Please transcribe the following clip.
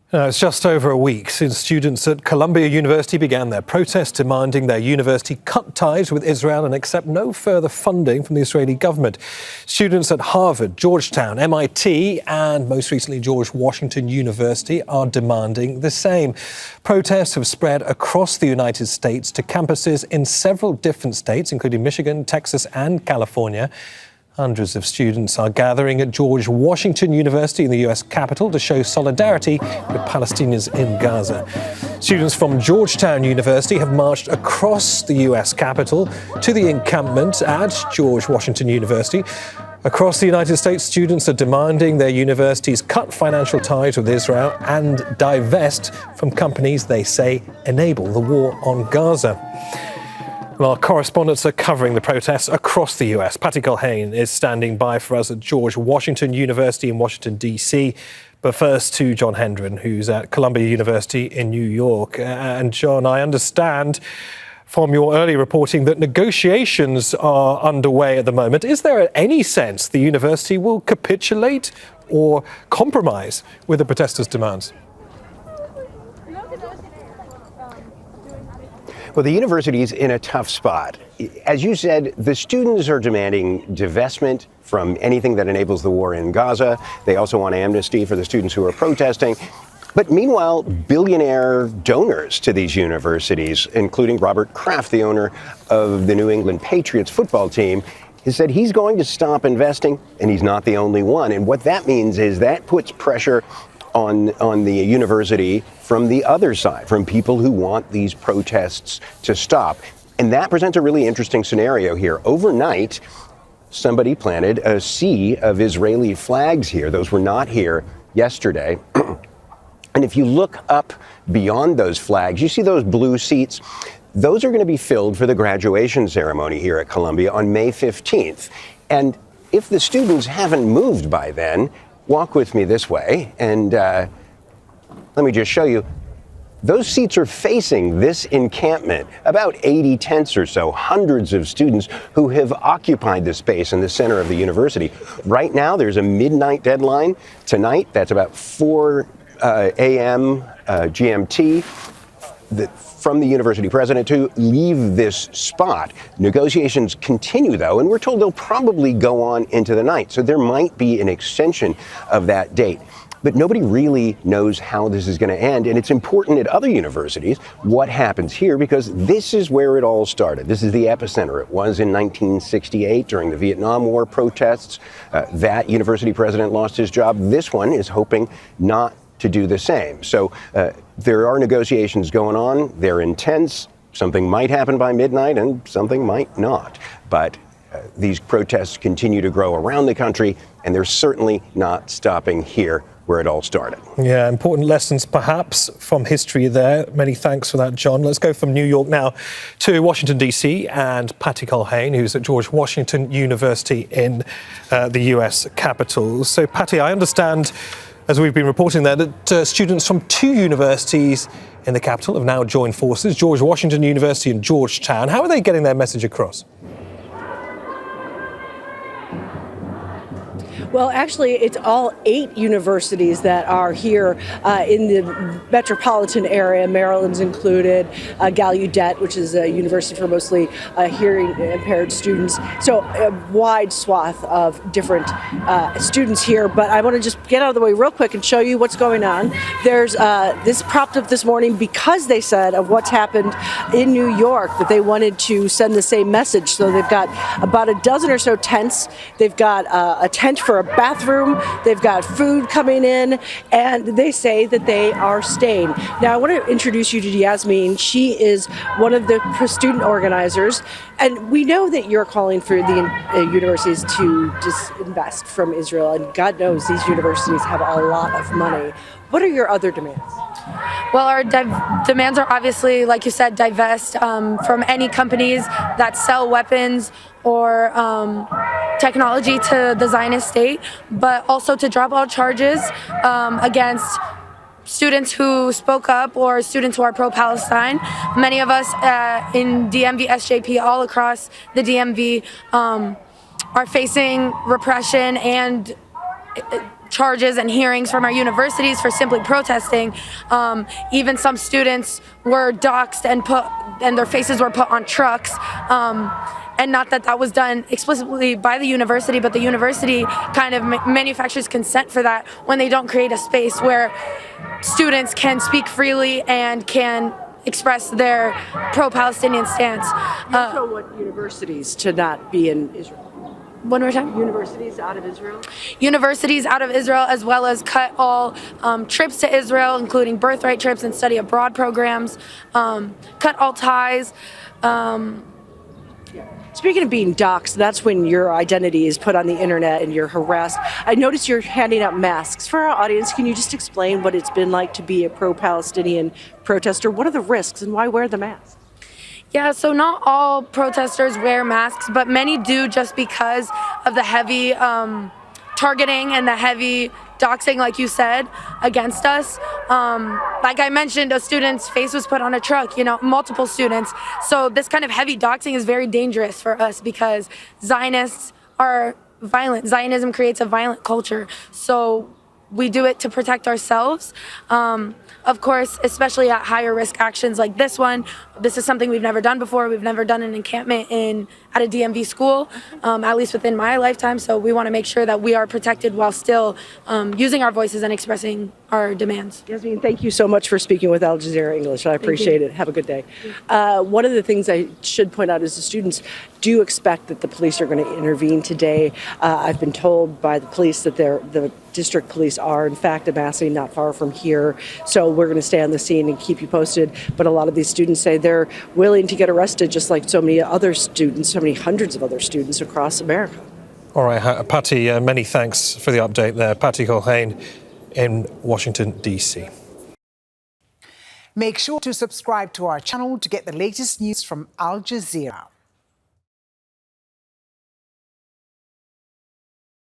It's just over a week since students at Columbia University began their protest demanding their university cut ties with Israel and accept no further funding from the Israeli government. Students at Harvard, Georgetown, MIT and most recently George Washington University are demanding the same. Protests have spread across the United States to campuses in several different states, including Michigan, Texas and California. Hundreds of students are gathering at George Washington University in the US Capitol to show solidarity with Palestinians in Gaza. Students from Georgetown University have marched across the US Capitol to the encampment at George Washington University. Across the United States, students are demanding their universities cut financial ties with Israel and divest from companies they say enable the war on Gaza. Well, our correspondents are covering the protests across the US. Patty Culhane is standing by for us at George Washington University in Washington, D.C. But first to John Hendren, who's at Columbia University in New York. And John, I understand from your early reporting that negotiations are underway at the moment. Is there any sense the university will capitulate or compromise with the protesters' demands? Well, the university is in a tough spot. As you said, the students are demanding divestment from anything that enables the war in Gaza. They also want amnesty for the students who are protesting. But meanwhile, billionaire donors to these universities, including Robert Kraft, the owner of the New England Patriots football team, has said he's going to stop investing, and he's not the only one. And what that means is that puts pressure on the university from the other side, from people who want these protests to stop. And that presents a really interesting scenario here. Overnight, somebody planted a sea of Israeli flags here. Those were not here yesterday. And if you look up beyond those flags, you see those blue seats. Those are going to be filled for the graduation ceremony here at Columbia on May 15th. And if the students haven't moved by then, walk with me this way, and let me just show you. Those seats are facing this encampment, about 80 tents or so, hundreds of students who have occupied the space in the center of the university. Right now, there's a midnight deadline. Tonight, that's about 4 a.m. GMT, from the university president to leave this spot. Negotiations continue, though, and we're told they'll probably go on into the night. So there might be an extension of that date. But nobody really knows how this is going to end. And it's important at other universities what happens here, because this is where it all started. This is the epicenter. It was in 1968 during the Vietnam War protests. That university president lost his job. This one is hoping not to do the same. So there are negotiations going on. They're intense. Something might happen by midnight and something might not. But these protests continue to grow around the country, and they're certainly not stopping here where it all started. Yeah, important lessons perhaps from history there. Many thanks for that, John. Let's go from New York now to Washington, D.C. and Patty Culhane, who's at George Washington University in the US Capitol. So, Patty, I understand, as we've been reporting there, that students from 2 universities in the capital have now joined forces, George Washington University and Georgetown. How are they getting their message across? Well, actually, it's all 8 universities that are here in the metropolitan area. Maryland's included, Gallaudet, which is a university for mostly hearing impaired students. So a wide swath of different students here. But I want to just get out of the way real quick and show you what's going on. There's this propped up this morning because they said of what's happened in New York, that they wanted to send the same message. So they've got about a dozen or so tents. They've got a tent for a bathroom, they've got food coming in, and they say that they are staying. Now, I want to introduce you to Yasmin. She is one of the student organizers, and we know that you're calling for the universities to disinvest from Israel, and God knows these universities have a lot of money. What are your other demands? Well, our demands are obviously, like you said, divest from any companies that sell weapons or technology to the Zionist state, but also to drop all charges against students who spoke up or students who are pro-Palestine. Many of us in DMV, SJP, all across the DMV are facing repression and charges and hearings from our universities for simply protesting. Even some students were doxxed and their faces were put on trucks. And not that that was done explicitly by the university, but the university kind of manufactures consent for that when they don't create a space where students can speak freely and can express their pro-Palestinian stance. You told what universities to not be in Israel? One more time? Universities out of Israel? Universities out of Israel, as well as cut all trips to Israel, including birthright trips and study abroad programs, cut all ties. Speaking of being doxxed, that's when your identity is put on the internet and you're harassed. I noticed you're handing out masks. For our audience, can you just explain what it's been like to be a pro-Palestinian protester? What are the risks and why wear the mask? Yeah, so not all protesters wear masks, but many do just because of the heavy targeting and the heavy doxing, like you said, against us. Like I mentioned, a student's face was put on a truck, multiple students. So this kind of heavy doxing is very dangerous for us because Zionists are violent. Zionism creates a violent culture. So we do it to protect ourselves. Of course, especially at higher risk actions like this one. This is something we've never done before. We've never done an encampment at a DMV school, at least within my lifetime. So we want to make sure that we are protected while still using our voices and expressing our demands. Yasmin, thank you so much for speaking with Al Jazeera English. I appreciate it. Have a good day. One of the things I should point out is the students do expect that the police are going to intervene today. I've been told by the police that the district police are, in fact, amassing not far from here. So we're going to stay on the scene and keep you posted. But a lot of these students say they're willing to get arrested, just like so many other students, so many hundreds of other students across America. All right, Patty, many thanks for the update there. Patty Colhane in Washington, D.C. Make sure to subscribe to our channel to get the latest news from Al Jazeera.